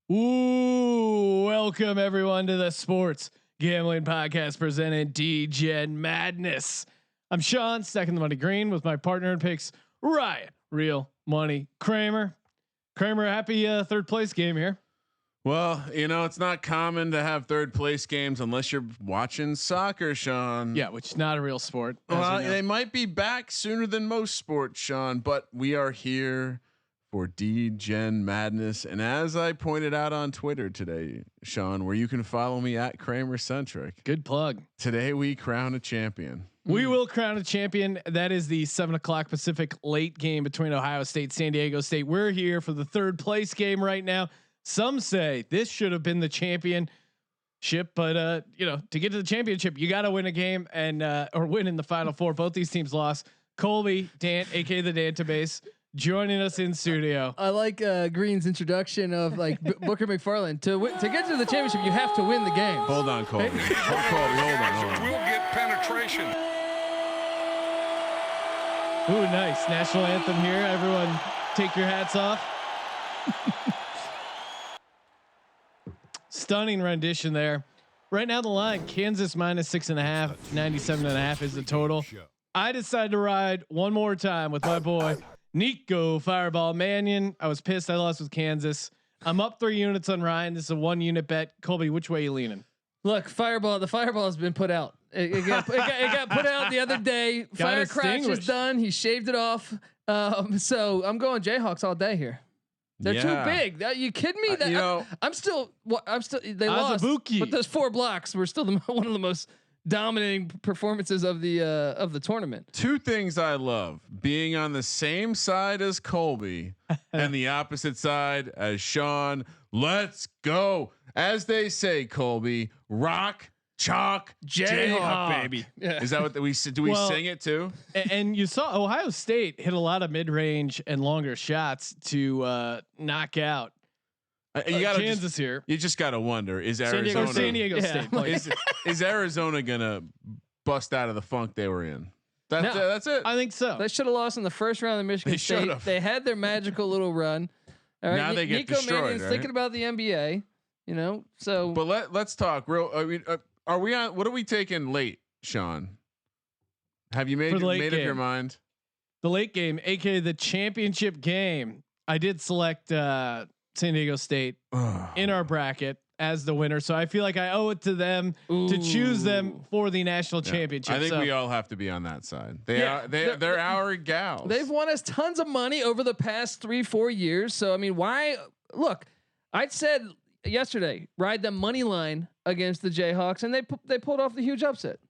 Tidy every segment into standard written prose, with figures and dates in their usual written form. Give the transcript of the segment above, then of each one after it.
Ooh, welcome everyone to the Sports Gambling Podcast presented Degen Madness. I'm Sean, stacking the money green with my partner in picks, Ryan, Real Money Kramer. Kramer, happy third place game here. Well, you know, it's not common to have third place games unless you're watching soccer, Sean. Yeah, which is not a real sport. Well, they might be back sooner than most sports, Sean, but we are here for Degen Madness. And as I pointed out on Twitter today, Sean, where you can follow me at Kramer Centric. Good plug. Today we crown a champion. We will crown a champion. That is the 7:00 Pacific late game between Ohio State, San Diego State. We're here for the third place game right now. Some say this should have been the championship, but you know, to get to the championship, you got to win a game and or win in the Final Four. Both these teams lost. Colby Dant, aka the Dantabase, joining us in studio. I like Green's introduction of like Booker McFarland. To get to the championship, you have to win the game. Hold on, Colby. Colby, hold on. We'll get penetration. Ooh, nice national anthem here. Everyone, take your hats off. Stunning rendition there. Right now the line, Kansas -6.5, 97.5 is the total. I decided to ride one more time with my boy Nico Fireball Mannion. I was pissed I lost with Kansas. I'm up 3 units on Ryan. This is a 1 unit bet. Colby, which way are you leaning? Look, the fireball has been put out. It got put out the other day. Fire crash is done. He shaved it off. So I'm going Jayhawks all day here. They're too big. You kidding me? That I'm still. They lost, but those 4 blocks were still one of the most dominating performances of the tournament. 2 things I love: being on the same side as Colby and the opposite side as Sean. Let's go, as they say, Colby. Rock, chalk, Jayhawk, baby. Yeah. Is that what we do? We sing it too. And you saw Ohio State hit a lot of mid-range and longer shots to knock out. You got Kansas here. You just got to wonder: is Arizona, San Diego State? Is Arizona gonna bust out of the funk they were in? That's it. I think so. They should have lost in the first round of Michigan State. They had their magical little run. All right, now they get Nico destroyed. Mannion's thinking about the NBA. You know, so. But let's talk real. I mean, are we on? What are we taking late, Sean? Have you made up your mind? The late game, aka the championship game. I did select San Diego State in our bracket as the winner, so I feel like I owe it to them to choose them for the national championship. I think we all have to be on that side. They're our gals. They've won us tons of money over the past 3-4 years. So I mean, why? Look, I said yesterday, ride the money line against the Jayhawks, and they pulled off the huge upset.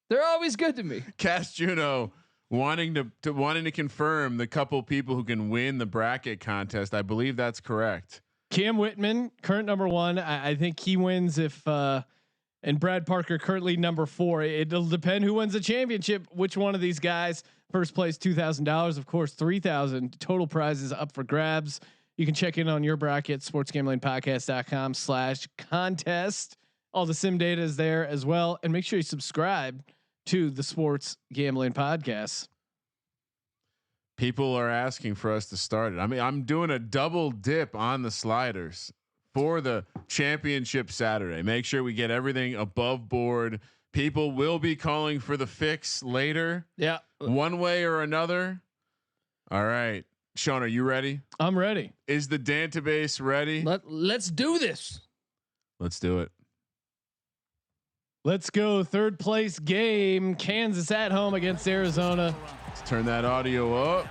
They're always good to me. Cass Juno wanting to confirm the couple people who can win the bracket contest. I believe that's correct. Cam Whitman, current number 1. I think he wins if and Brad Parker currently number 4. It'll depend who wins the championship. Which one of these guys? First place $2,000, of course, $3,000 total prizes up for grabs. You can check in on your bracket, sportsgamblingpodcast.com/contest. All the sim data is there as well. And make sure you subscribe to the Sports Gambling Podcast. People are asking for us to start it. I mean, I'm doing a double dip on the sliders for the championship Saturday. Make sure we get everything above board. People will be calling for the fix later. Yeah. One way or another. All right. Sean, are you ready? I'm ready. Is the database ready? Let's do this. Let's do it. Let's go. Third place game. Kansas at home against Arizona. Let's turn that audio up.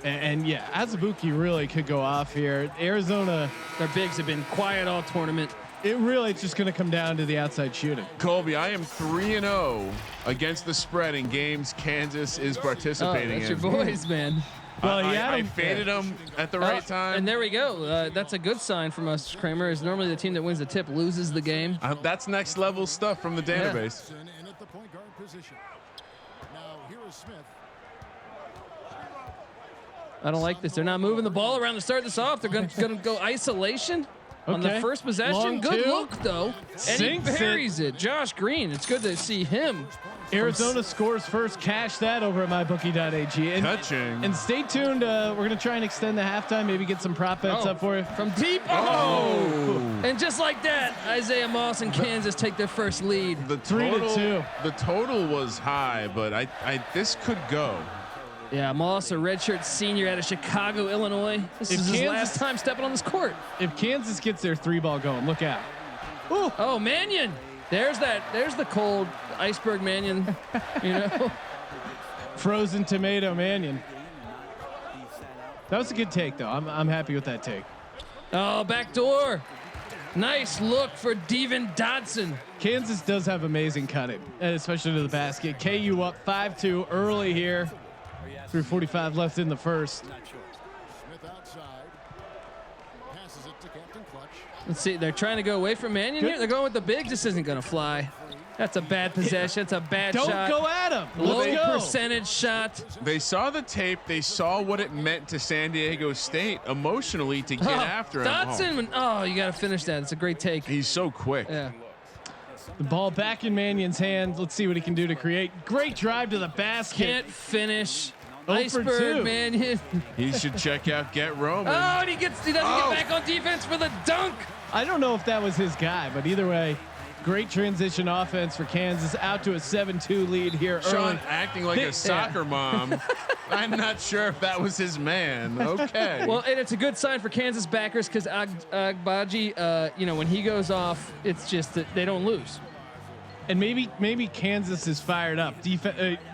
And yeah, Azubuike really could go off here. Arizona, their bigs have been quiet all tournament. It's just going to come down to the outside shooting. Colby, I am 3-0 against the spread in games Kansas is participating that's in. Your boys, man. Well, I faded them at the right time. And there we go. That's a good sign from us, Kramer. Is normally the team that wins the tip loses the game. That's next level stuff from the database. And at the point guard position. Now here is Smith. I don't like this. They're not moving the ball around to start this off. They're going to go isolation on the first possession. Long good two. look though, and he buries it. Josh Green. It's good to see him Arizona scores first. Cash that over at mybookie.ag. Touching. And stay tuned. We're gonna try and extend the halftime. Maybe get some prop bets up for you from deep. And just like that, Isaiah Moss and Kansas take their first lead. The 3-2. The total was high, but this could go. Yeah, Moss, a redshirt senior out of Chicago, Illinois. This is his last time stepping on this court. If Kansas gets their 3-ball going, look out. Ooh. Oh, Mannion. There's the cold iceberg Mannion, you know. Frozen tomato Mannion. That was a good take, though. I'm happy with that take. Oh, backdoor. Nice look for Degen Madness. Kansas does have amazing cutting, especially to the basket. KU up 5-2 early here. 3:45 left in the first. Let's see. They're trying to go away from Mannion here. They're going with the bigs. This isn't going to fly. That's a bad possession. It's a bad shot. Don't go at him. Low percentage shot. They saw the tape. They saw what it meant to San Diego State emotionally to get after him. Dotson. Oh, you got to finish that. It's a great take. He's so quick. Yeah. The ball back in Mannion's hands. Let's see what he can do to create. Great drive to the basket. Can't finish. 0 for Iceberg 2. Mannion. He should check out Get Roman. Oh, and he doesn't get back on defense for the dunk. I don't know if that was his guy, but either way, great transition offense for Kansas. Out to a 7-2 lead here early. Sean acting like a soccer mom. I'm not sure if that was his man. Okay. Well, and it's a good sign for Kansas backers because Agbaji, when he goes off, it's just that they don't lose. And maybe Kansas is fired up.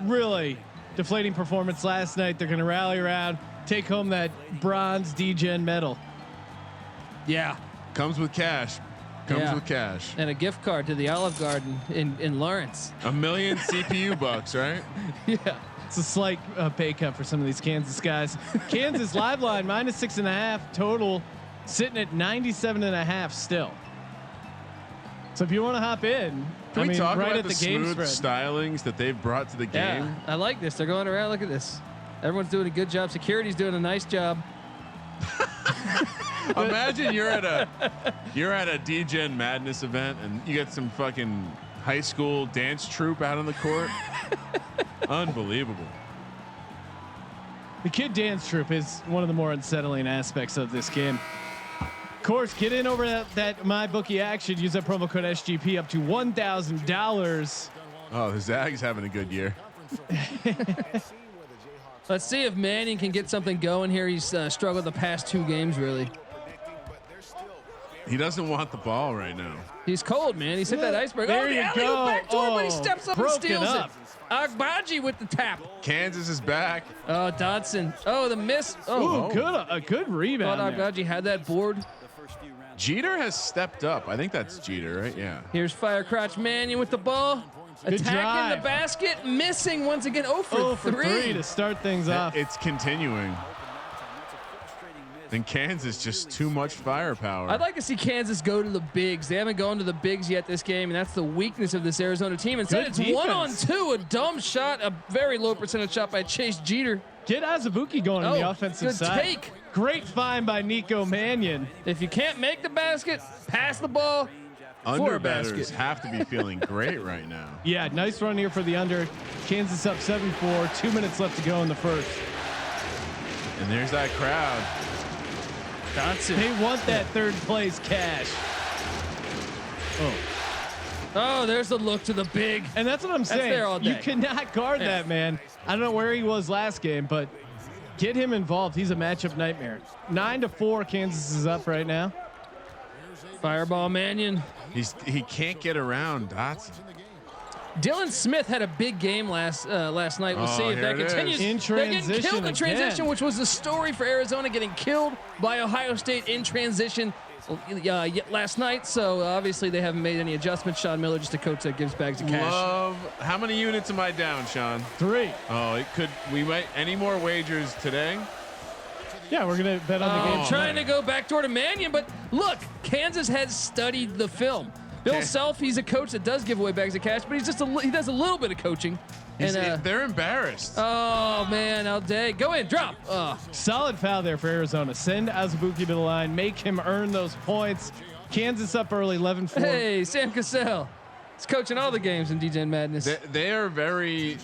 Really deflating performance last night. They're going to rally around, take home that bronze Degen medal. Yeah. Comes with cash. With cash. And a gift card to the Olive Garden in Lawrence. $1 million CPU bucks, right? Yeah. It's a slight pay cut for some of these Kansas guys. Kansas live line -6.5 total, sitting at 97.5 still. So if you want to hop in, Can we talk right about at the the game smooth spread. stylings that they've brought to the game? Yeah, I like this. They're going around. Look at this. Everyone's doing a good job. Security's doing a nice job. Imagine you're at a Degen Madness event and you got some fucking high school dance troupe out on the court. Unbelievable. The kid dance troupe is one of the more unsettling aspects of this game. Of course, get in over that MyBookie action. Use that promo code SGP up to $1,000. Oh, the Zags having a good year. Let's see if Manning can get something going here. He's struggled the past 2 games, really. He doesn't want the ball right now. He's cold, man. He's hit that iceberg. There the you alley-oop go. backdoor, but he steps up and broken steals up. it. Agbaji with the tap. Kansas is back. Oh, Dodson. Oh, the miss. Oh, A good rebound. Thought Agbaji had that board. Jeter has stepped up. I think that's Jeter, right? Yeah. Here's Firecrotch Mannion with the ball. Good Attacking drive. the basket, missing once again. 0 for 3 to start things off. It's continuing. And Kansas just too much firepower. I'd like to see Kansas go to the bigs. They haven't gone to the bigs yet this game, and that's the weakness of this Arizona team. Instead, it's defense. 1-on-2, a dumb shot, a very low percentage shot by Chase Jeter. Get Azubuike going on the offensive good side. take. Great find by Nico Mannion. If you can't make the basket, pass the ball. For a Underbetters basket. have to be feeling great right now. Yeah, nice run here for the under. Kansas up 7-4. 2 minutes left to go in the first. And there's that crowd. Dotson. They want that third place cash. Oh, there's the look to the big. And that's what I'm saying. there all day. You cannot guard that man. I don't know where he was last game, but get him involved. He's a matchup nightmare. 9-4. Kansas is up right now. Fireball Mannion. He can't get around Dotson. Dylan Smith had a big game last night. We'll see if that here it continues. is. In They're getting transition killed in transition, again. which was the story for Arizona, getting killed by Ohio State in transition last night. So obviously they haven't made any adjustments. Sean Miller, just a coach that gives bags of cash. How many units am I down, Sean? 3. Oh, we might any more wagers today? Yeah, we're gonna bet on the game. Trying to go backdoor to Mannion, but look, Kansas has studied the film. Bill Self, he's a coach that does give away bags of cash, but he does a little bit of coaching. They're embarrassed. Oh man, Alday, go in, drop. Solid foul there for Arizona. Send Azubuike to the line. Make him earn those points. Kansas up early, 11-4. Hey, Sam Cassell. He's coaching all the games in Degen Madness. They are very,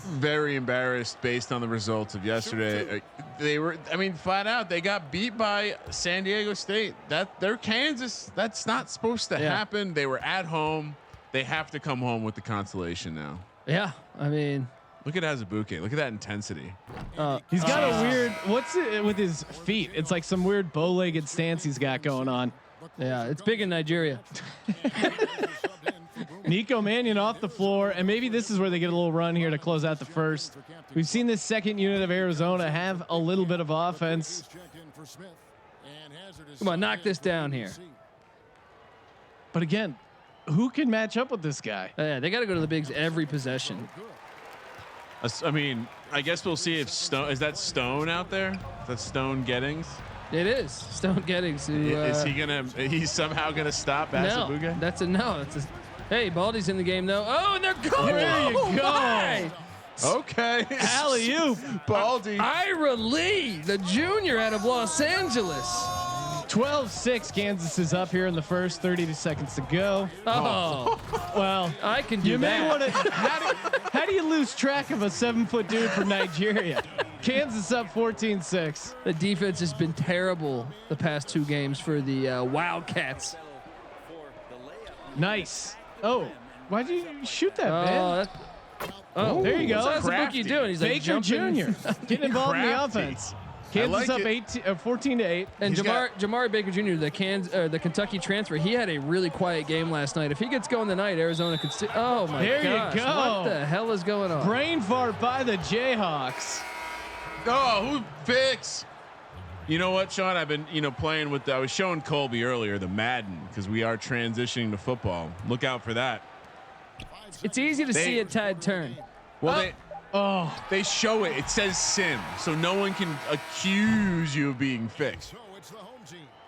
very embarrassed based on the results of yesterday. They were, I mean, flat out, they got beat by San Diego State. They're Kansas. That's not supposed to happen. They were at home. They have to come home with the consolation now. Yeah, I mean, look at Azubuike. Look at that intensity. He's got a weird. What's it with his feet? It's like some weird bow-legged stance he's got going on. Yeah, it's big in Nigeria. Nico Mannion off the floor, and maybe this is where they get a little run here to close out the first. We've seen this second unit of Arizona have a little bit of offense. Come on, knock this down here. But again, who can match up with this guy? Yeah, they got to go to the bigs every possession. I mean, I guess we'll see if Stone is that Stone out there. Is that Stone Gettings? It is Stone Gettings. Who, is he gonna? He's somehow gonna stop Azubuike? No, that's a no. It's a, hey, Baldy's in the game though. Oh, and they're going. There you go. My. Okay. Alley-oop. Baldy. Ira Lee, the junior out of Los Angeles. 12-6. Kansas is up here in the first. 32 seconds to go. Oh, well, I can do you that. may want to. How do you lose track of a 7-foot dude from Nigeria? Kansas up 14-6. The defense has been terrible the past 2 games for the Wildcats. Nice. Oh, why'd you shoot that, man? Oh, there you go. What's Azubuike doing? He's like Baker jumping. Jr. getting involved in the offense. Kansas up 14-8. And Jamari Baker Jr., the Kentucky transfer, he had a really quiet game last night. If he gets going tonight, Arizona could. Oh my there gosh! You go. What the hell is going on? Brain fart by the Jayhawks. Oh, who fix? You know what, Sean? I've been playing with. I was showing Colby earlier the Madden because we are transitioning to football. Look out for that. It's easy to see a tide turn. Well, they show it. It says sim, so no one can accuse you of being fixed.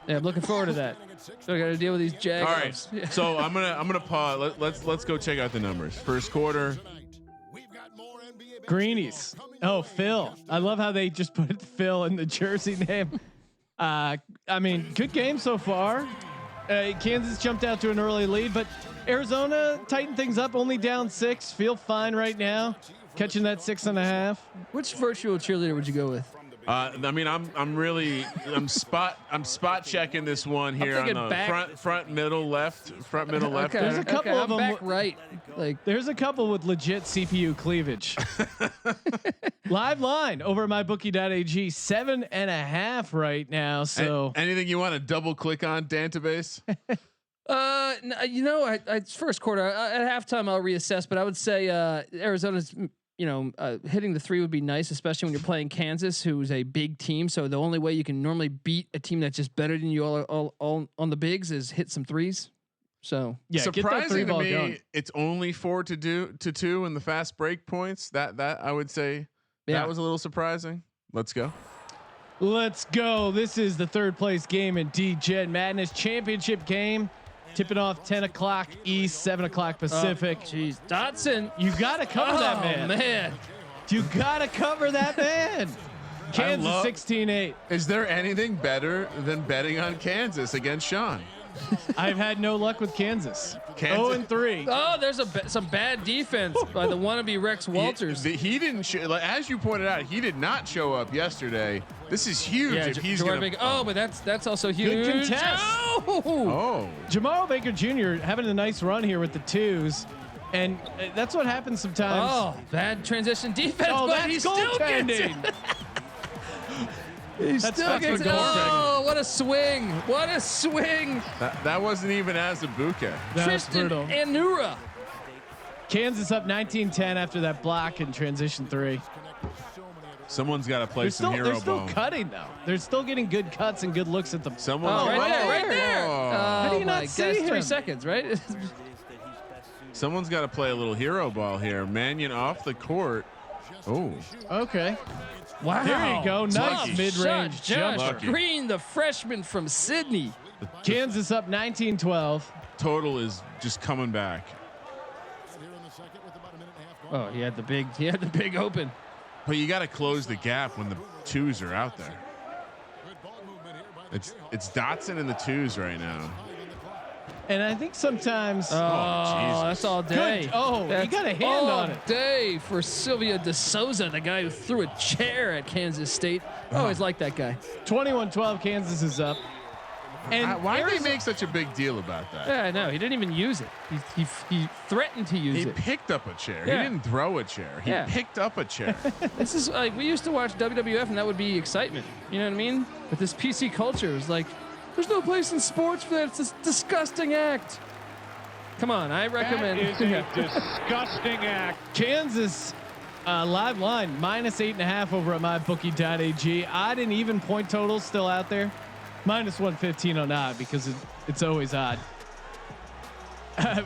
Yeah, I'm looking forward to that. So I got to deal with these Jaguars. All right, so I'm gonna pause. Let's go check out the numbers. First quarter. Greenies. Oh, Phil. I love how they just put Phil in the jersey name. I mean, good game so far. Kansas jumped out to an early lead, but Arizona tightened things up. Only down 6. Feel fine right now. Catching that 6.5. Which virtual cheerleader would you go with? I mean, I'm spot checking this one here on the front middle left. Okay. There's a couple of them back right. Like there's a couple with legit CPU cleavage. Live line over at mybookie.ag 7.5 right now. So anything you want to double click on, database? It's first quarter. At halftime, I'll reassess, but I would say Arizona's. Hitting the 3 would be nice, especially when you're playing Kansas, who's a big team. So the only way you can normally beat a team that's just better than you all on the bigs is hit some 3s. So yeah, surprising to me, going. It's only 4-2 in the fast break points. That I would say that was a little surprising. Let's go. Let's go. This is the 3rd place game in Degen Madness championship game. Tipping off 10 o'clock East, 7 o'clock Pacific. Jeez, Dotson, you gotta cover that man. You gotta cover that man. Kansas 16-8. Is there anything better than betting on Kansas against Sean? I've had no luck with Kansas. 0-3. Oh, there's some bad defense by the wannabe Rex Walters. He didn't as you pointed out, he did not show up yesterday. This is huge. Yeah, if he's gonna, but that's also huge. Good contest. Oh. Jamal Baker Jr. having a nice run here with the 2s. And that's what happens sometimes. Oh, bad transition defense. Oh, but that's he still gets it. He still gets it. Oh, what a swing. What a swing. That wasn't even Azubuike. Tristan Anura. Kansas up 19-10 after that block and transition 3. Someone's got to play some hero ball. They're still cutting though. They're still getting good cuts and good looks at the. Right there. How do you not see him? 3 seconds, right? Someone's got to play a little hero ball here. Mannion off the court. Oh. Okay. Wow. There you go. Nice mid-range jumper. Green, the freshman from Sydney. Kansas up 19-12. Total is just coming back. Oh, he had the big open. But you got to close the gap when the 2s are out there. It's Dotson and the 2s right now. And I think sometimes. Oh, that's all day. Good. Oh, that's you got a hand all on it. Day for Silvio De Souza, the guy who threw a chair at Kansas State. I always like that guy. 21-12, Kansas is up. And why did they make such a big deal about that? Yeah, I know. He didn't even use it. He threatened to use it. He picked up a chair. Yeah. He didn't throw a chair. He picked up a chair. This is like we used to watch WWF, and that would be excitement. You know what I mean? But this PC culture is like, there's no place in sports for that. It's this disgusting act. Come on, I recommend. That is a disgusting act. Kansas live line -8.5 over at mybookie.ag. Odd and even point totals still out there. -115 on odd because it's always odd.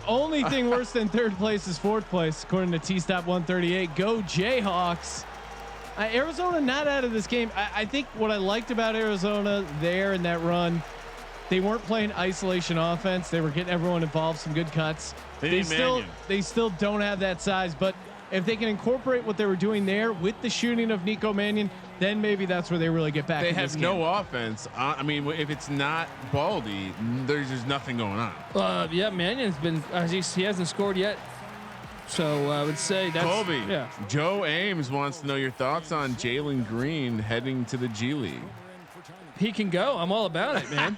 Only thing worse than third place is fourth place, according to T-Stop 138. Go Jayhawks. Arizona not out of this game. I think what I liked about Arizona there in that run, they weren't playing isolation offense. They were getting everyone involved, some good cuts. They still don't have that size, but if they can incorporate what they were doing there with the shooting of Nico Mannion, then maybe that's where they really get back. They have no offense. I mean, if it's not Baldy, there's just nothing going on. Yeah, Mannion's been he hasn't scored yet. So I would say that's Colby. Yeah. Joe Ames wants to know your thoughts on Jalen Green heading to the G League. He can go. I'm all about it, man.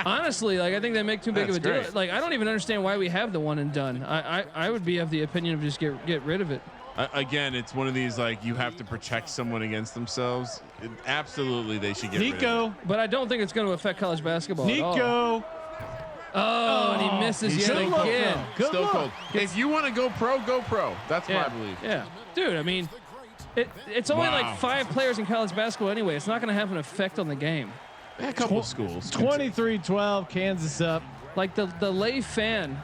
Honestly, like I think they make too big of a deal. Like I don't even understand why we have the one and done. I would be of the opinion of just get rid of it. Again, it's one of these like you have to protect someone against themselves. Absolutely, they should get rid of it. But I don't think it's going to affect college basketball. Nico. Oh, and he misses yet again. Still cold. If you want to go pro, go pro. That's my belief. Yeah, dude. I mean, it's only like 5 players in college basketball anyway. It's not going to have an effect on the game. A couple of schools. 23-12, Kansas up. Like the lay fan,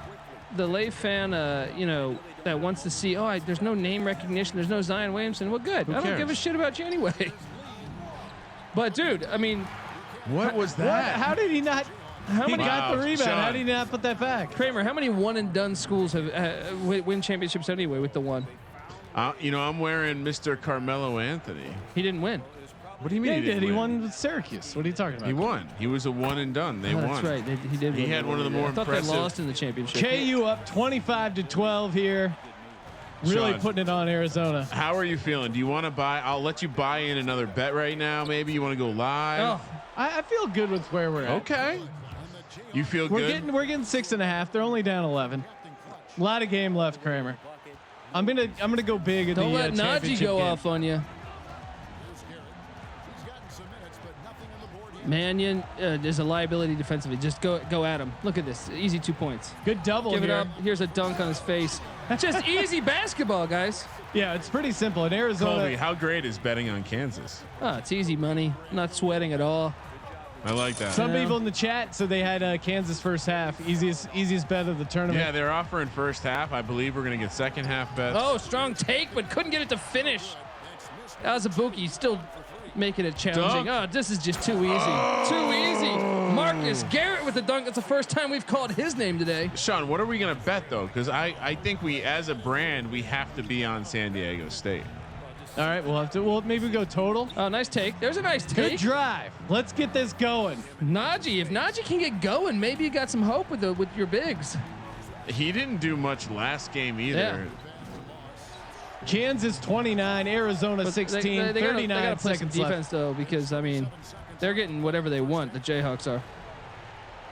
you know, that wants to see. Oh, there's no name recognition. There's no Zion Williamson. Well, good. I don't give a shit about you anyway. But dude, I mean, what was that? How did he not? He got the rebound. Sean. How did he not put that back? Kramer, how many one and done schools have win championships anyway with the one? You know, I'm wearing Mr. Carmelo Anthony. He didn't win. What do you mean? Yeah, he won with Syracuse. What are you talking about? He won. He was a one and done. They won. That's right. He did. He had one of the more impressive. I thought they lost in the championship. KU up 25-12 here. Really Sean, putting it on Arizona. How are you feeling? Do you want to buy? I'll let you buy in another bet right now. Maybe you want to go live. Oh, I feel good with where we're at. Okay. You feel good? We're getting 6.5. They're only down 11. A lot of game left, Kramer. I'm gonna go big in don't the let Najee go game. off on you. Mannion is a liability defensively. Just go at him. Look at this. Easy 2 points. Good double. Give here. it up. Here's a dunk on his face. Just easy basketball, guys. Yeah, it's pretty simple. In Arizona, Colby, how great is betting on Kansas? Oh, it's easy money. Not sweating at all. I like that. some people in the chat, so they had Kansas first half. Easiest bet of the tournament. Yeah, they're offering first half. I believe we're going to get second half bets. Oh, strong take, but couldn't get it to finish. Azubuike still making it challenging. Dunk. Oh, this is just too easy. Too easy. Marcus Garrett with the dunk. That's the first time we've called his name today. Sean, what are we going to bet, though? Because I think we, as a brand, we have to be on San Diego State. All right, we'll have to. Well, maybe we go total. Oh, nice take. There's a nice take. Good drive. Let's get this going. Najee, if Najee can get going, maybe you got some hope with your bigs. He didn't do much last game either. Yeah. Kansas 29, Arizona 16, they 39 gotta play some seconds defense left. though, because I mean, they're getting whatever they want. The Jayhawks are.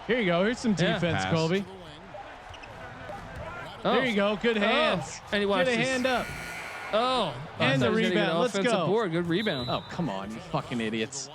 Here you go. Here's some defense, Pass. Colby. Oh. There you go. Good hands. And he Get watched a this. hand up. Oh, And I the thought he was gonna get rebound. an Let's offensive go. board. Good rebound. Oh, come on, you fucking idiots.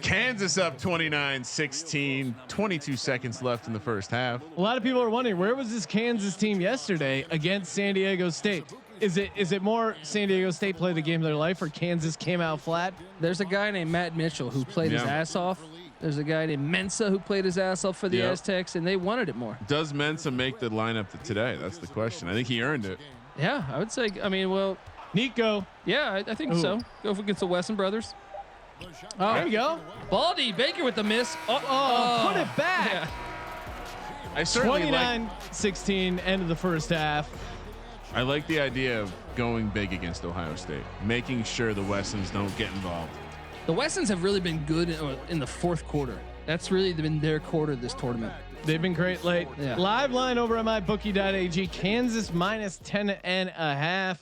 Kansas up 29-16, 22 seconds left in the first half. A lot of people are wondering, where was this Kansas team yesterday against San Diego State? Is it more San Diego State played the game of their life, or Kansas came out flat? There's a guy named Matt Mitchell who played his ass off. There's a guy named Mensa who played his ass off for the Aztecs, and they wanted it more. Does Mensa make the lineup today? That's the question. I think he earned it. Yeah, I would say. I mean, well, Nico. yeah, I think so. Go against the Wesson brothers. Oh, there you go. Baldy Baker with the miss. Oh, put it back. Yeah. I certainly 29-16, end of the first half. I like the idea of going big against Ohio State, making sure the Wessons don't get involved. The Wessons have really been good in the fourth quarter. That's really been their quarter this tournament. They've been great late. Yeah. Live line over at mybookie.ag. Kansas minus 10.5.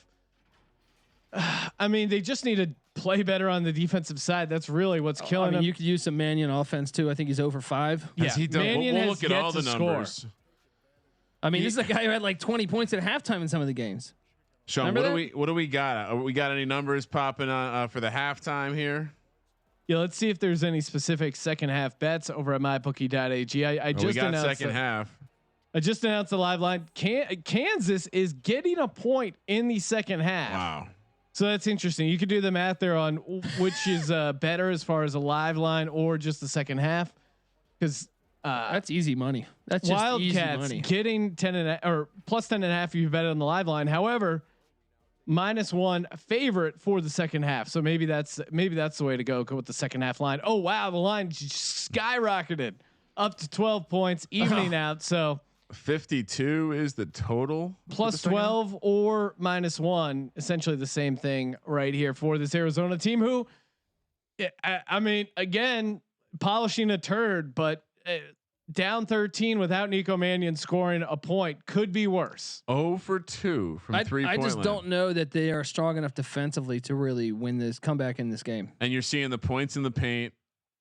I mean, they just need to play better on the defensive side. That's really what's killing them. You could use some Mannion offense too. I think he's over 5. Yeah, he done, Mannion we'll has look at yet all the to numbers. score. I mean, this is a guy who had like 20 points at halftime in some of the games. Sean, Remember what do we got? We got any numbers popping for the halftime here? Yeah, let's see if there's any specific second half bets over at mybookie.ag. I just we got announced second half. I just announced the live line. Kansas is getting a point in the second half. Wow. So that's interesting. You could do the math there on which is better as far as a live line or just the second half, because that's easy money. That's just Wildcats easy money. getting 10 or plus 10.5 if you bet it on the live line. However, -1 favorite for the second half. So maybe that's the way to go. Go with the second half line. Oh wow, the line skyrocketed up to 12 points, evening out. So 52 is the total. Plus 12 or -1, essentially the same thing right here for this Arizona team. Who, I mean, again, polishing a turd, but down 13 without Nico Mannion scoring a point could be worse. 0 for 2 from 3-point I just line. don't know that they are strong enough defensively to really win this comeback in this game. And you're seeing the points in the paint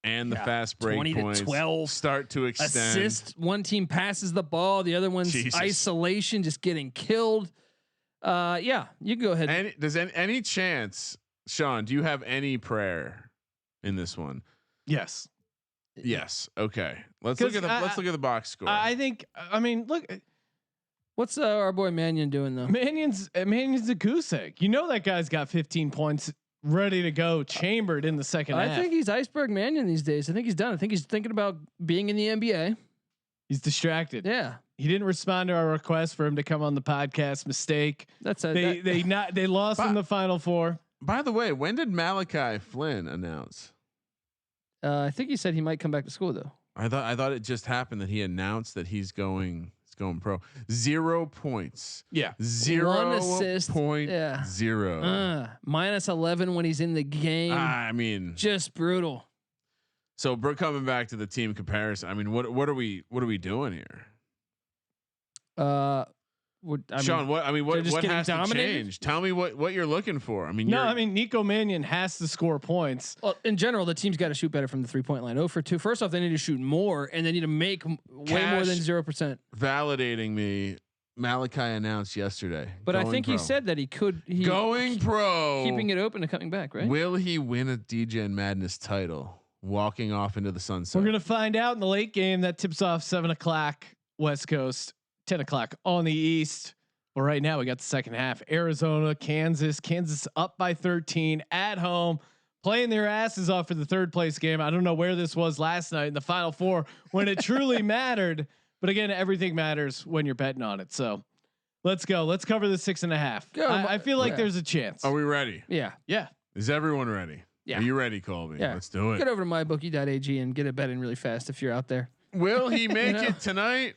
and the fast break 20 points to 12 start to extend. Assist. One team passes the ball, the other one's isolation, just getting killed. Yeah, you can go ahead. Does any chance, Sean? Do you have any prayer in this one? Yes. Yes. Okay. Let's look at the box score. I think. I mean, look. What's our boy Mannion doing though? Mannion's a goose egg. You know that guy's got 15 points ready to go, chambered in the second half. I think he's iceberg Mannion these days. I think he's done. I think he's thinking about being in the NBA. He's distracted. Yeah. He didn't respond to our request for him to come on the podcast. Mistake. They lost in the Final Four. By the way, when did Malachi Flynn announce? I think he said he might come back to school though. I thought it just happened that he announced that he's going pro. 0 points. Yeah. 0 1 assist. point Yeah. 0. -11 when he's in the game. I mean, just brutal. So coming back to the team comparison, I mean, what are we doing here? Sean, what has to change? Tell me what you're looking for. I mean, Nico Mannion has to score points. Well, in general, the team's got to shoot better from the 3-point line. 0 for 2. First off, they need to shoot more, and they need to make way more than 0%. Validating me. Malachi announced yesterday. But I think he said that he could. Going pro. Keeping it open and coming back, right? Will he win a Degen Madness title? Walking off into the sunset. We're going to find out in the late game. That tips off 7:00 West Coast, 10:00 on the East. Well, right now we got the second half. Arizona, Kansas up by 13 at home, playing their asses off for the third place game. I don't know where this was last night in the Final Four when it truly mattered. But again, everything matters when you're betting on it. So let's go. Let's cover the 6.5. I feel like there's a chance. Are we ready? Yeah. Yeah. Is everyone ready? Yeah. Are you ready, Colby? Yeah. Let's do it. Get over to mybookie.ag and get it betting really fast if you're out there. Will he make it tonight?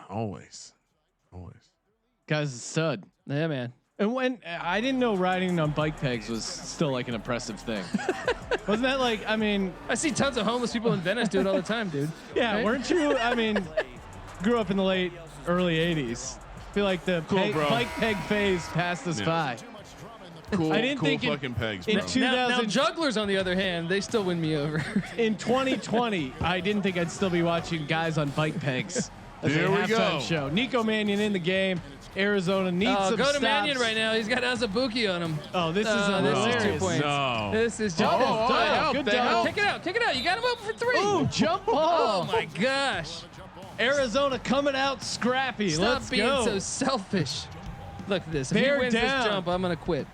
Always. Guy's a stud. Yeah, man. And when I didn't know riding on bike pegs was still like an impressive thing. Wasn't that like, I mean, I see tons of homeless people in Venice do it all the time, dude. Yeah. Right? Weren't you? I mean, grew up in the early 80s. I feel like the bike peg phase passed us by. Cool. I didn't think fucking pegs, in bro. 2000 now jugglers, on the other hand, they still win me over. In 2020, I didn't think I'd still be watching guys on bike pegs. Here we go. Show. Nico Mannion in the game. Arizona needs some go to stops. Mannion right now. He's got Azabuki on him. Oh, this is 2 points. No. This is just Good job. Take it out. You got him open for 3. Ooh, jump ball. Oh my gosh. Arizona coming out scrappy. Stop Let's being go. so selfish. Look at this. If Bear he wins down. this jump, I'm gonna quit.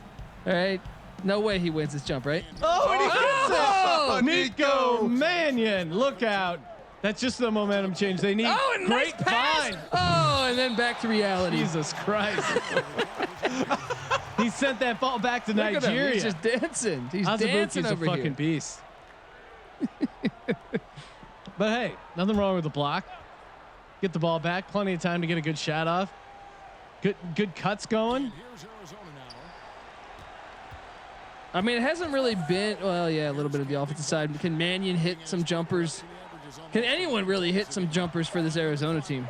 All right. No way he wins this jump, right? Oh, and he gets it. Nico. Nico Mannion, look out. That's just the momentum change they need. Oh, and great nice pass. find. Oh, and then back to reality. Jesus Christ. He sent that ball back to Look at him. Nigeria. He's just dancing. He's Azabuki's dancing over a fucking here. beast. But hey, nothing wrong with the block. Get the ball back. Plenty of time to get a good shot off. Good cuts going. I mean, it hasn't really been. Well, yeah, a little bit of the offensive side. Can Mannion hit some jumpers? Can anyone really hit some jumpers for this Arizona team?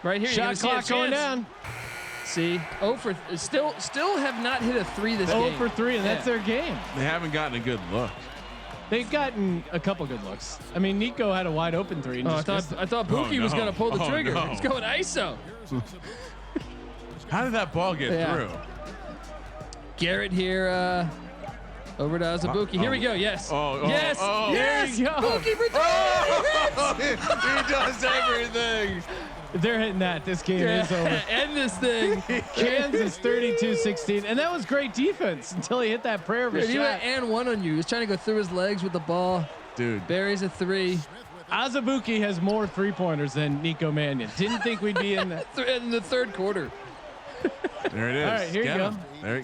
Right here, shot clock going down. See, still have not hit a 3 this game. 0 for 3, and that's their game. They haven't gotten a good look. They've gotten a couple good looks. I mean, Nico had a wide open 3. And I thought Buki was going to pull the trigger. No. He's going ISO. How did that ball get through? Garrett here. Over to Azubuike. Here we go. Yes. Yes. Yes. There you go. Buki for 3. He does everything. They're hitting that. This game is over. End this thing. Kansas 32-16, and that was great defense until he hit that prayer of a Dude, he shot. went and 1 on you. He was trying to go through his legs with the ball. Dude. Buries a 3. Azubuike has more 3-pointers than Nico Mannion. Didn't think we'd be in that. In the third quarter. There it is. All right, here you go. There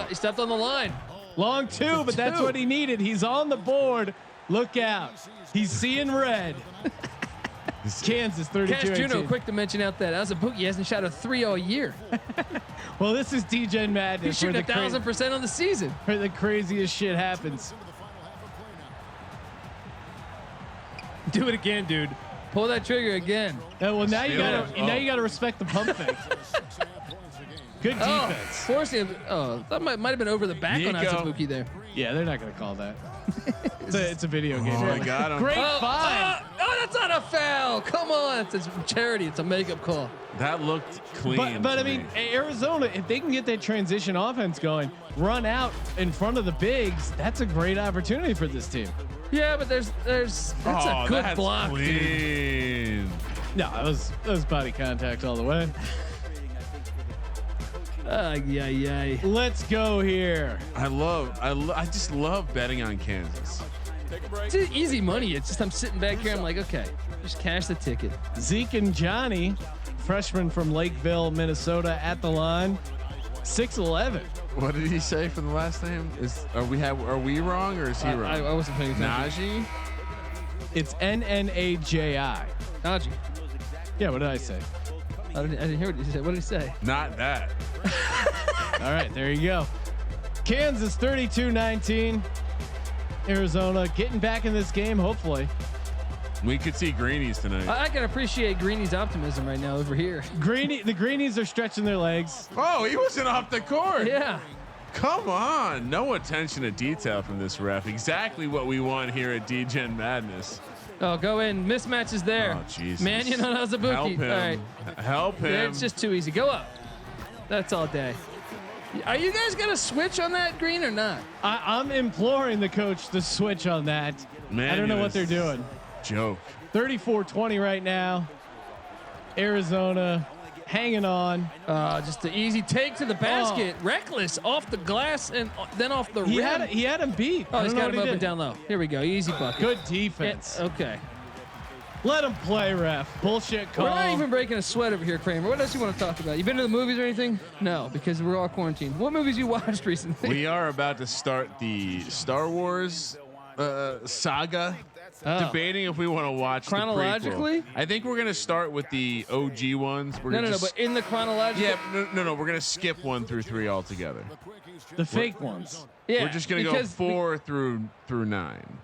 He stepped on the line. Long 2, but that's what he needed. He's on the board. Look out. He's seeing red. Kansas 32-18. Cash Juno, quick to mention out that Azubuike hasn't shot a 3 all year. Well, this is Degen Madness. He's shooting 1,000% on the season. Where the craziest shit happens. Do it again, dude. Pull that trigger again. Well, now you gotta respect the pump fake. Good defense. Forcing him. That might have been over the back on Azubuike there. Yeah, they're not gonna call that. It's a video game. I got him. Great find. That's not a foul. Come on. It's a charity. It's a makeup call. That looked clean. But I mean, Arizona, if they can get that transition offense going, run out in front of the bigs, that's a great opportunity for this team. Yeah, but that's a good block. Clean. Dude. No, that was body contact all the way. Let's go here. I just love betting on Kansas. It's easy money. It's just I'm sitting back here. I'm like, okay, just cash the ticket. Zeke and Johnny, freshman from Lakeville, Minnesota, at the line, 6'11". What did he say for the last name? Are we wrong or is he wrong? I wasn't paying attention. Najee? It's Nnaji. Najee. Yeah, what did I say? I didn't hear what he said. What did he say? Not that. All right, there you go. Kansas 32-19. Arizona getting back in this game, hopefully. We could see Greenies tonight. I can appreciate Greeny's optimism right now over here. The Greenies are stretching their legs. Oh, he wasn't off the court. Yeah. Come on. No attention to detail from this ref. Exactly what we want here at Degen Madness. Oh, go in. Mismatches there. Oh, Jesus. Mannion on Azubuike. Help him. All right. Help him. It's just too easy. Go up. That's all day. Are you guys going to switch on that green or not? I'm imploring the coach to switch on that. I don't know what they're doing. Joke. 34-20 right now. Arizona hanging on. Just the easy take to the basket. Reckless off the glass and then off the rim. He had him beat. Oh, he's got him up and down low. Here we go. Easy bucket. Good defense. Okay. Let him play, ref. Bullshit call. We're not even breaking a sweat over here, Kramer. What else you want to talk about? You been to the movies or anything? No, because we're all quarantined. What movies you watched recently? We are about to start the Star Wars saga. Debating if we want to watch chronologically. The prequel. I think we're gonna start with the OG ones. No, but in the chronological. Yeah, no. We're gonna skip 1 through 3 altogether. The fake ones. Yeah, we're just gonna go 4 through 9,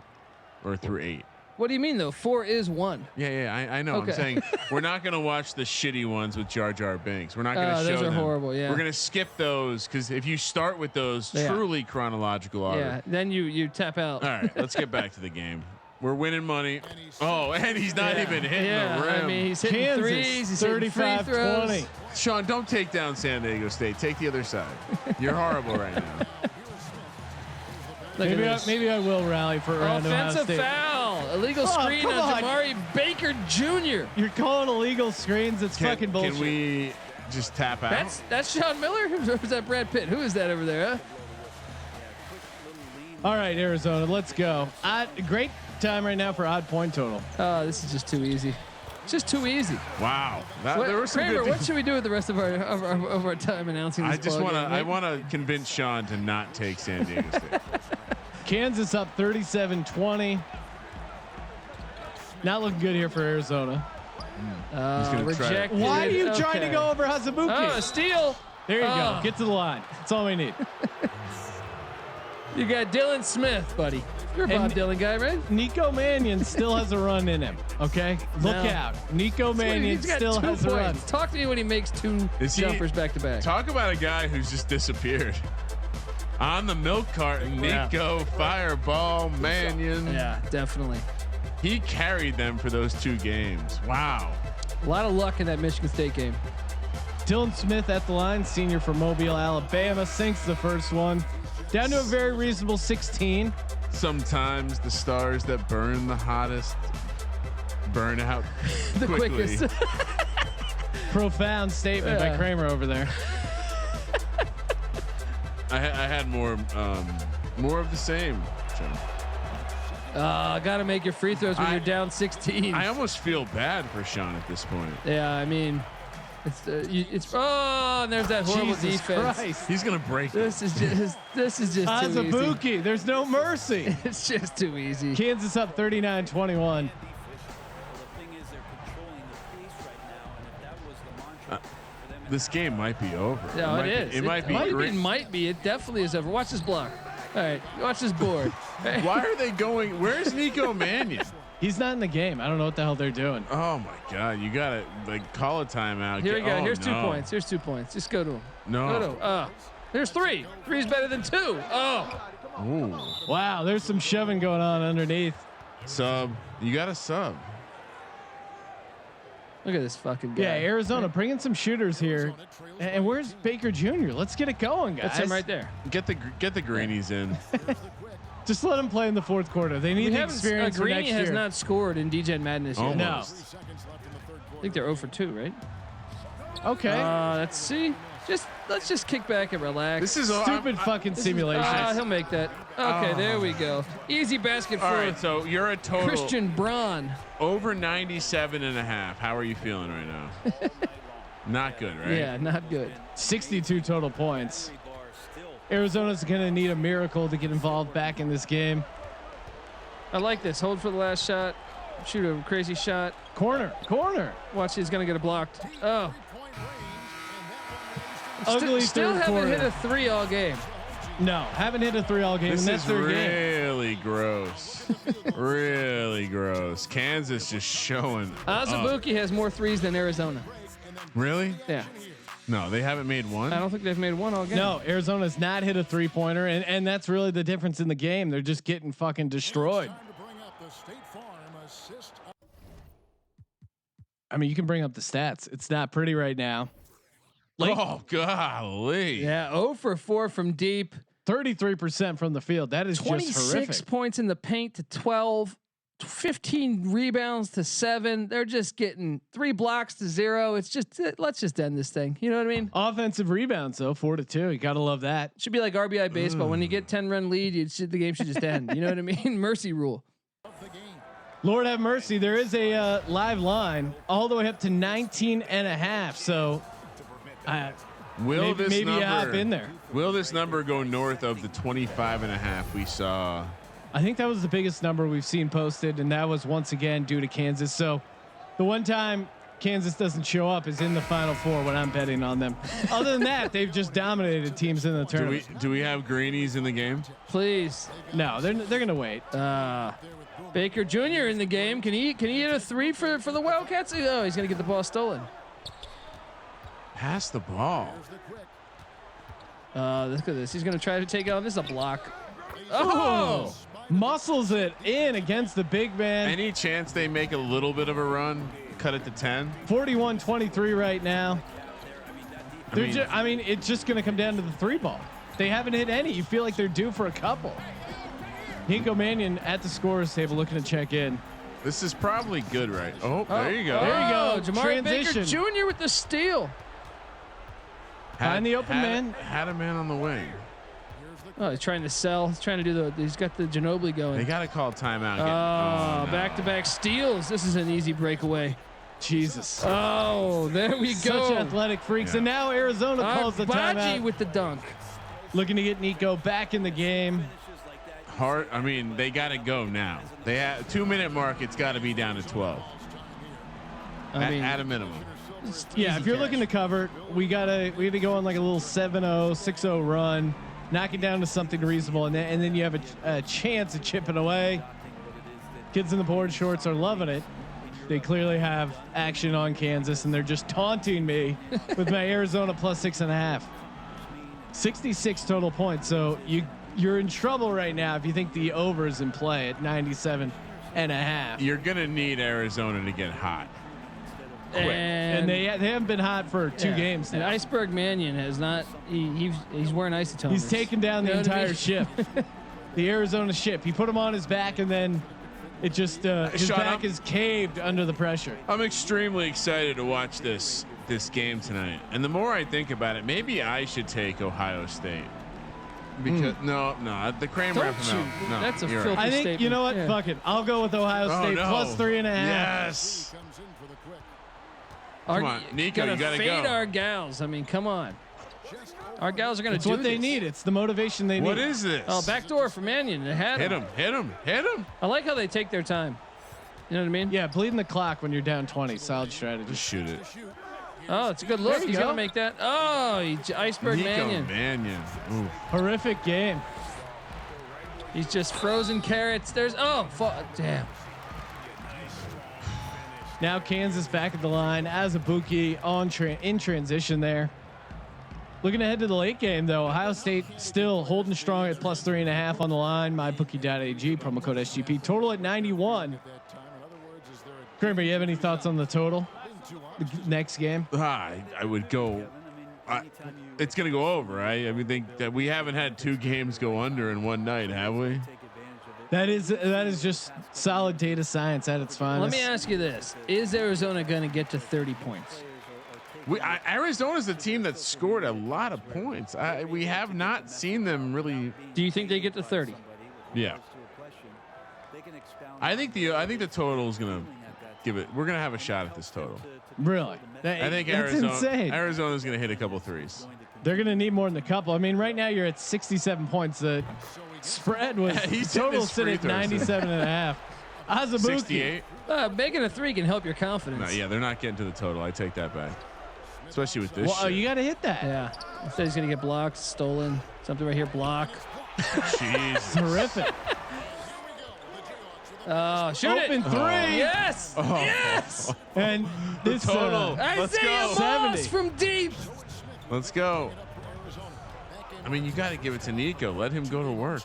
or through 8. What do you mean though? 4 is 1. Yeah, I know. Okay. I'm saying we're not gonna watch the shitty ones with Jar Jar Binks. We're not gonna show them. Those are horrible. Yeah. We're gonna skip those because if you start with those truly chronological order, then you tap out. All right, let's get back to the game. We're winning money. Oh, and he's not even hitting the rim. I mean, he's hitting Kansas, threes. He's 35-20. Sean, don't take down San Diego State. Take the other side. You're horrible right now. Maybe I will rally for offensive foul. Illegal screen on Jamari Baker Jr. You're calling illegal screens. It's fucking bullshit. Can we just tap out? That's Sean Miller? Or is that Brad Pitt? Who is that over there? Huh? All right, Arizona, let's go. Great time right now for odd point total. Oh, this is just too easy. It's just too easy. Wow. There were some Kramer, what should we do with the rest of our time announcing this? I want to convince Sean to not take San Diego State. Kansas up 37-20. Not looking good here for Arizona. Rejected. Why are you trying to go over Azubuike? Oh, a steal. There you go. Get to the line. That's all we need. You got Dylan Smith, buddy. You're a Bob Dylan guy, right? Nico Mannion still has a run in him. Okay, look out. Nico Mannion still has a run. Talk to me when he makes 2 jumpers back to back. Talk about a guy who's just disappeared. On the milk carton, Nico Fireball Mannion. Yeah, definitely. He carried them for those 2 games. Wow. A lot of luck in that Michigan State game. Dylan Smith at the line, senior from Mobile, Alabama, sinks the first one. Down to a very reasonable 16. Sometimes the stars that burn the hottest burn out The quickly. quickest. Profound statement by Kramer over there. I had more of the same. Got to make your free throws when you're down 16. I almost feel bad for Sean at this point. Yeah, I mean, it's and there's that horrible Jesus defense. Christ. He's gonna break. This is just too easy. Azubuike, there's no mercy. It's just too easy. Kansas up 39-21. This game might be over. Yeah, it is. It might be. It might be. It definitely is over. Watch this block. All right, watch this board. Why are they going? Where's Nico Mannion? He's not in the game. I don't know what the hell they're doing. Oh my God! You gotta call a timeout. Here we go. Here's 2 points. Here's 2 points. Just go to him. No. Go to him. There's 3. 3's better than 2. Oh. Ooh. Wow, there's some shoving going on underneath. Sub. You got a sub. Look at this fucking guy. Yeah, Arizona bringing some shooters here. And where's Baker Jr.? Let's get it going, guys. That's him right there. Get the greenies in. Just let him play in the fourth quarter. They need the experience for next year. has not scored in Degen Madness yet. No. I think they're 0 for 2, right? Okay. Let's see. Let's just kick back and relax. This is Stupid fucking simulation. He'll make that. Okay, there we go. Easy basket for All right, so you're a total Christian Braun. over 97.5. How are you feeling right now? Not good, right? Yeah, not good. 62 total points. Arizona's going to need a miracle to get involved back in this game. I like this. Hold for the last shot. Shoot a crazy shot. Corner. Watch, he's going to get it blocked. Oh. Ugly Still third haven't quarter. hit a 3 all game. No, haven't hit a 3 all game. This and that's is their game. really gross. Really gross. Kansas just showing. Azubuike has more 3s than Arizona. Really? Yeah. No, they haven't made one. I don't think they've made 1 all game. No, Arizona's not hit a 3-pointer, and that's really the difference in the game. They're just getting fucking destroyed. I mean, you can bring up the stats. It's not pretty right now. Oh, golly. Yeah, 0 for 4 from deep. 33% from the field. That is just 26 horrific. points in the paint to 12. 15 rebounds to 7. They're just getting 3 blocks to 0. It's just, let's just end this thing. You know what I mean? Offensive rebounds though, 4-2. You gotta love that. Should be like RBI baseball. When you get 10-run lead, the game should just end. You know what I mean? Mercy rule. Lord have mercy. There is a live line all the way up to 19.5. So Will this maybe number hop in there? Will this number go north of the 25.5 we saw? I think that was the biggest number we've seen posted, and that was once again due to Kansas. So the one time Kansas doesn't show up is in the Final Four when I'm betting on them. Other than that, they've just dominated teams in the tournament. Do we have greenies in the game? Please. No, they're gonna wait. Baker Jr. in the game. Can he hit a 3 for the Wildcats? Oh, he's gonna get the ball stolen. Pass the ball. Look at this. He's gonna try to take it on. This is a block. Oh, muscles it in against the big man. Any chance they make a little bit of a run? Cut it to 10. 41-23 right now. I mean, it's just going to come down to the 3 ball. They haven't hit any. You feel like they're due for a couple. Nico Mannion at the scorer's table looking to check in. This is probably good, right? Oh, there you go. There you go. Jamar Baker Transition. Jr. with the steal. Find the open man. Had a man on the wing. Oh, he's trying to sell. He's trying to do he's got the Ginobili going. They got to call timeout. No. Back-to-back steals. This is an easy breakaway. Jesus. Oh, there we go. Such athletic freaks. Yeah. And now Arizona calls the Baji timeout. with the dunk. Looking to get Nico back in the game. Hard. I mean, they got to go now. They have 2-minute mark. It's got to be down to 12. At a minimum. Yeah, if you're looking to cover, we gotta go on like a little 7-0, 6-0 run. knock it down to something reasonable, and then you have a chance at chipping away. Kids in the board shorts are loving it. They clearly have action on Kansas, and they're just taunting me with my Arizona plus 6.5. 66 total points. So you're in trouble right now if you think the over is in play at 97.5. You're gonna need Arizona to get hot. And they haven't been hot for 2 games now. And Iceberg Mannion has not. He's wearing isotoners. He's taken down the entire ship, the Arizona ship. He put him on his back, and then it just his back is caved under the pressure. I'm extremely excited to watch this game tonight. And the more I think about it, maybe I should take Ohio State. Because no, the Kramer FML. No, that's a filthy right. I think statement. you know what? Fuck it. I'll go with Ohio State plus 3.5. Yes. Come on, Nico, you gotta fade go. our gals. I mean, come on. Our gals are gonna It's do what they this. need. It's the motivation they need. What is this? Oh, backdoor for Mannion. They had Hit him! I like how they take their time. You know what I mean? Yeah, bleeding the clock when you're down 20. Solid strategy. Just shoot it. Oh, it's a good look. There you He's go. gonna make that. Oh, Iceberg Mannion. Ooh. Horrific game. He's just frozen carrots. There's damn. Now Kansas back at the line as Azubuike in transition there. Looking ahead to the late game though, Ohio State still holding strong at plus 3.5 on the line. MyBookie.ag promo code SGP. Total at 91. Kramer, you have any thoughts on the total? The next game? I would go. It's gonna go over, right? I mean, think that we haven't had 2 games go under in one night, have we? That is just solid data science at its finest. Let me ask you this: is Arizona going to get to 30 points? Arizona's the team that scored a lot of points. We have not seen them really. Do you think they get to 30? Yeah. I think the total is gonna give it. We're gonna have a shot at this total. Really? I think that's insane. Arizona's gonna hit a couple threes. They're going to need more than a couple. I mean, right now you're at 67 points. The spread was total sitting at 97.5. Azubuike. 68. Making a 3 can help your confidence. No, yeah, they're not getting to the total. I take that back. Especially with this. Well, shit. you got to hit that. Yeah. Instead he's going to get blocked, stolen. Something right here, block. Jeez. Terrific. Shoot Open it. 3. Yes. Yes. And this total. Let's Isaiah go. Moss 70. from deep. Let's go. I mean, you got to give it to Nico. Let him go to work.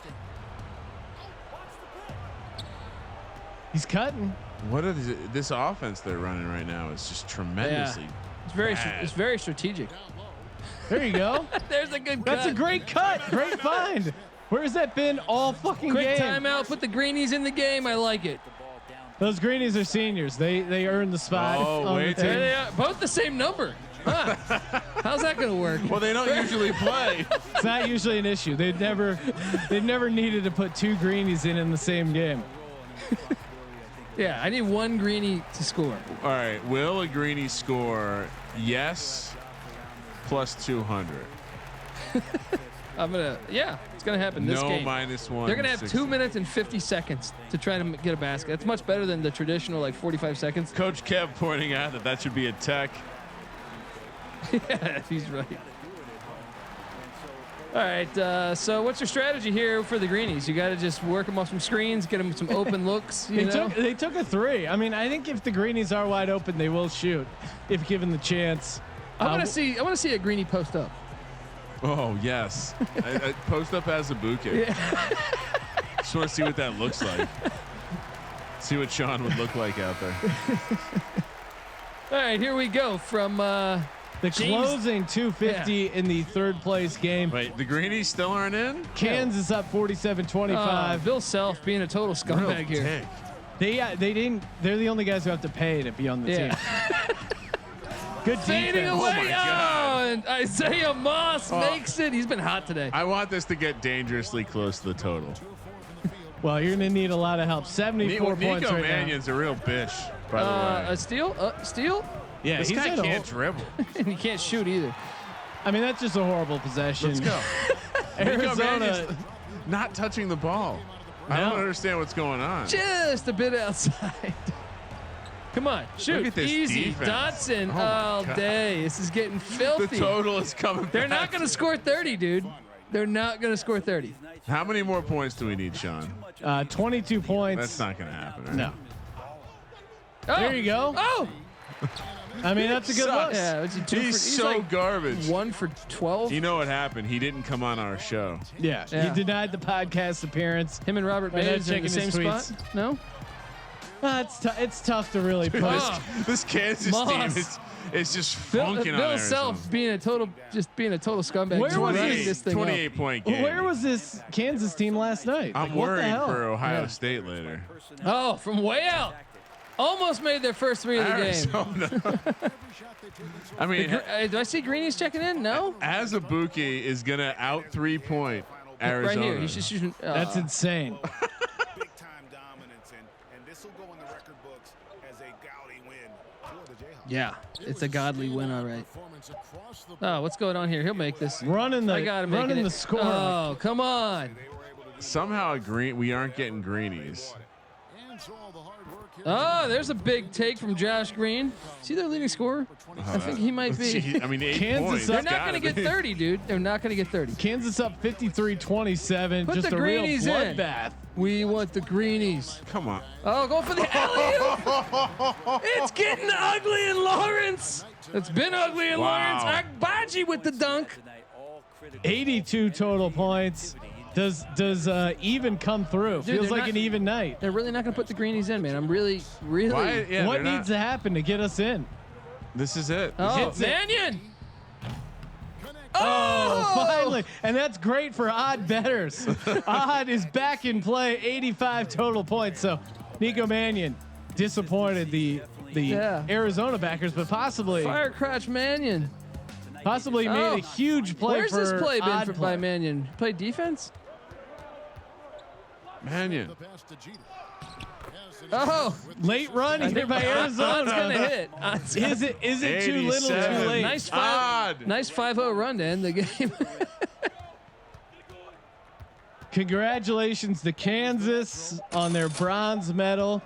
He's cutting. What are this offense they're running right now is just tremendously. It's very strategic. There you go. There's a good cut. That's a great cut. Great find. Where has that been all fucking Quick game? timeout. Put the greenies in the game. I like it. Those greenies are seniors. They earned the spot. Oh, on wait the There team. they are. Both the same number. Huh. How's that gonna work? Well, they don't usually play. It's not usually an issue. They've never needed to put 2 greenies in the same game. Yeah, I need 1 greenie to score. All right. Will a greenie score? Yes. Plus 200. It's gonna happen this No game. -1. They're gonna have 2 minutes and 50 seconds to try to get a basket. That's much better than the traditional 45 seconds. Coach Kev pointing out that should be a tech. Yeah, he's right. All right, so what's your strategy here for the greenies? You got to just work them off some screens, get them some open looks. They took a 3. I mean, I think if the greenies are wide open, they will shoot if given the chance. I want to see a greenie post up. Oh yes. I post up as a bouquet. Yeah. Just want to see what that looks like. See what Sean would look like out there. All right, here we go from the closing 250 in the 3rd place game. Wait, the greenies still aren't in? Kansas up 47-25. Bill Self being a total scumbag here. Dick. They didn't. They're the only guys who have to pay to be on the team. Good Fading defense. away. Oh, my God. And Isaiah Moss makes it. He's been hot today. I want this to get dangerously close to the total. Well, you're gonna need a lot of help. 74 Nico points right Mannion's a real bitch, by the way. A steal? Steal? now. Yeah, This he's guy had a can't whole- dribble. And he can't shoot either. I mean, that's just a horrible possession. Let's go. Nico Arizona. Mannion's not touching the ball. I don't understand what's going on. Just a bit outside. Come on, shoot. Look at this Easy. defense. Dotson Oh my all God. day. This is getting The filthy. total is coming They're back. not going to score 30, dude. They're not going to score 30. How many more points do we need, Sean? 22 points. That's not going to happen. Right? No. Oh. There you go. Oh, I mean, that's a good look. yeah. He's so like garbage. 1 for 12. You know what happened? He didn't come on our show. Yeah. Yeah. He denied the podcast appearance. Him and Robert Right now, Mays in the checking same his spot. tweets. No. It's tough to really put. This Kansas Moss. team is just Bill funking on Bill Arizona. Self being a total scumbag. Where was running he? this thing up. 28-point game. Where was this Kansas team last night? I'm Like, what the worried hell? for Ohio Yeah. State later. Oh, from way out. Almost made their first 3 of the game. Arizona. I mean, Do I see Greenies checking in? No. Azubuike is gonna out 3-point Arizona. Right here. He's just shooting. That's insane. Big time dominance, and this will go in the record books as a gaudy win for the Jayhawks. Yeah, it's a godly win, all right. Performance across the Oh, what's going on here? He'll make this. Running I got him the score. Oh, come on. Somehow we aren't getting greenies. and so all the hard work here. Oh, there's a big take from Josh Green. See their leading scorer? I think he might be. Gee, I mean, 8 Kansas points. up. They're not going to get 30, dude. They're not going to get 30. Kansas up 53-27. Put Just the a real greenies in. bloodbath. We want the Greenies. Come on. Oh, go for the alley-oop. It's getting ugly in Lawrence. It's been ugly in Wow. Lawrence. Agbaji with the dunk. 82 total points. Does even come through? Dude, Feels they're like not- an even night. They're really not going to put the Greenies in, man. I'm really. Why? Yeah, What they're needs not- to happen to get us in? This is it. Oh, Hits it. Mannion. Oh, finally. And that's great for odd bettors. Odd is back in play, 85 total points. So Nico Mannion disappointed the Yeah. Arizona backers, but possibly Firecrotch Mannion. made a huge play. Where's for this play been odd for, play. by Mannion? Play defense? Mannion. The pass to Jeter. Oh, Late run here by Odd's Arizona. going to hit. Odd's Is it too little, too 87. late? Nice Odd. Nice 5-0 run to end the game. Congratulations to Kansas on their bronze medal.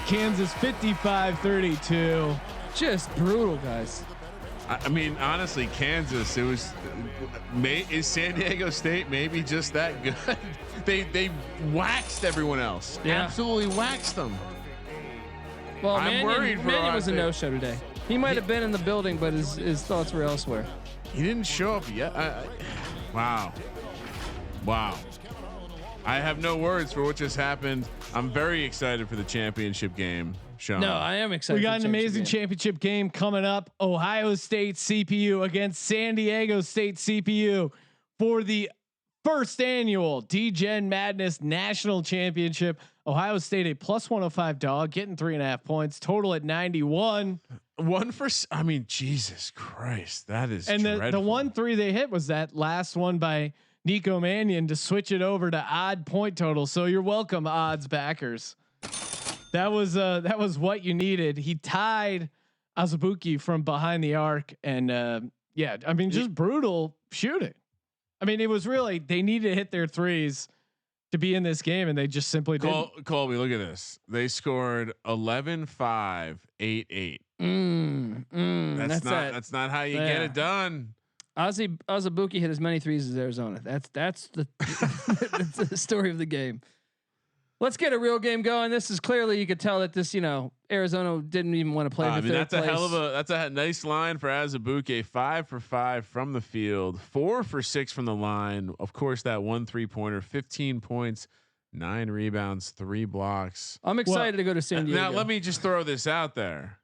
Kansas 55-32. Just brutal, guys. I mean, honestly, Kansas. It was. Is San Diego State maybe just that good? They waxed everyone else. Yeah. Absolutely waxed them. Well, I'm worried for Mannion was a Ohio no show today. He might have been in the building, but his thoughts were elsewhere. He didn't show up yet. Wow. Wow. I have no words for what just happened. I'm very excited for the championship game, Sean. No, I am excited. We got for an the amazing championship game coming up. Ohio State CPU against San Diego State CPU for the first annual Degen Madness National Championship. Ohio State a +105 dog, getting 3.5 points. Total at 91. I mean, Jesus Christ, that is. And the dreadful. 1-3 they hit was that last one by Nico Mannion to switch it over to odd point total. So you're welcome, odds backers. That was what you needed. He tied Azubuike from behind the arc, and yeah, I mean, just brutal shooting. I mean, it was really, they needed to hit their threes to be in this game, and they just simply didn't. Colby, look at this. They scored 11, 5, 8, 8. That's not how you get it done. Azubuike hit as many threes as Arizona. That's the that's the story of the game. Let's get a real game going. This is clearly, you could tell that this, Arizona didn't even want to play. I mean, that's that's a nice line for Azubuike. 5 for 5 from the field, 4 for 6 from the line. Of course, that 1 3-pointer, 15 points, 9 rebounds, 3 blocks. I'm excited to go to San Diego. Now, let me just throw this out there.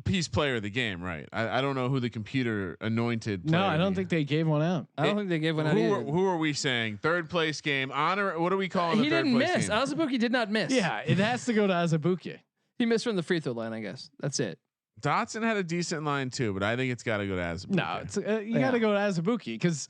He's player of the game, right? I don't know who the computer anointed. No, I don't think they gave one out. I don't think they gave one out either. Who are we saying? Third place game honor. What are we calling? He the third didn't place miss. game? Azubuike did not miss. Yeah, it has to go to Azubuike. He missed from the free throw line, I guess. That's it. Dotson had a decent line too, but I think it's got to go to Azubuike. No, it's you got to go to Azubuike because,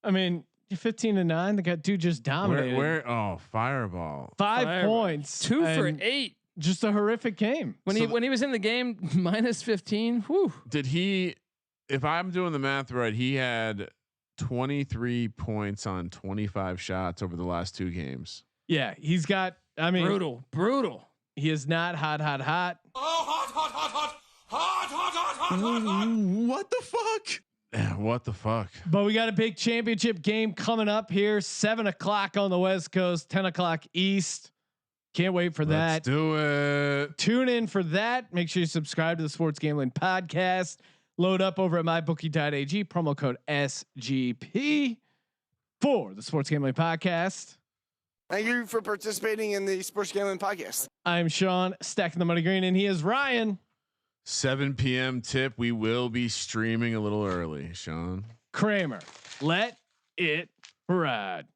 I mean, 15-9. The guy dude just dominated. Where? Oh, fireball. 5 points, 2 for and 8. Just a horrific game. When he was in the game, -15. Whew. Did he? If I'm doing the math right, he had 23 points on 25 shots over the last 2 games. Yeah, he's got. I mean, Brutal. He is not hot. Oh, hot. What the fuck? What the fuck? But we got a big championship game coming up here. 7 o'clock on the West Coast, 10 o'clock East. Can't wait for that. Let's do it. Tune in for that. Make sure you subscribe to the Sports Gambling Podcast. Load up over at mybookie.ag. Promo code SGP for the Sports Gambling Podcast. Thank you for participating in the Sports Gambling Podcast. I'm Sean, stacking the money green, and he is Ryan. 7 p.m. tip. We will be streaming a little early, Sean Kramer. Let it ride.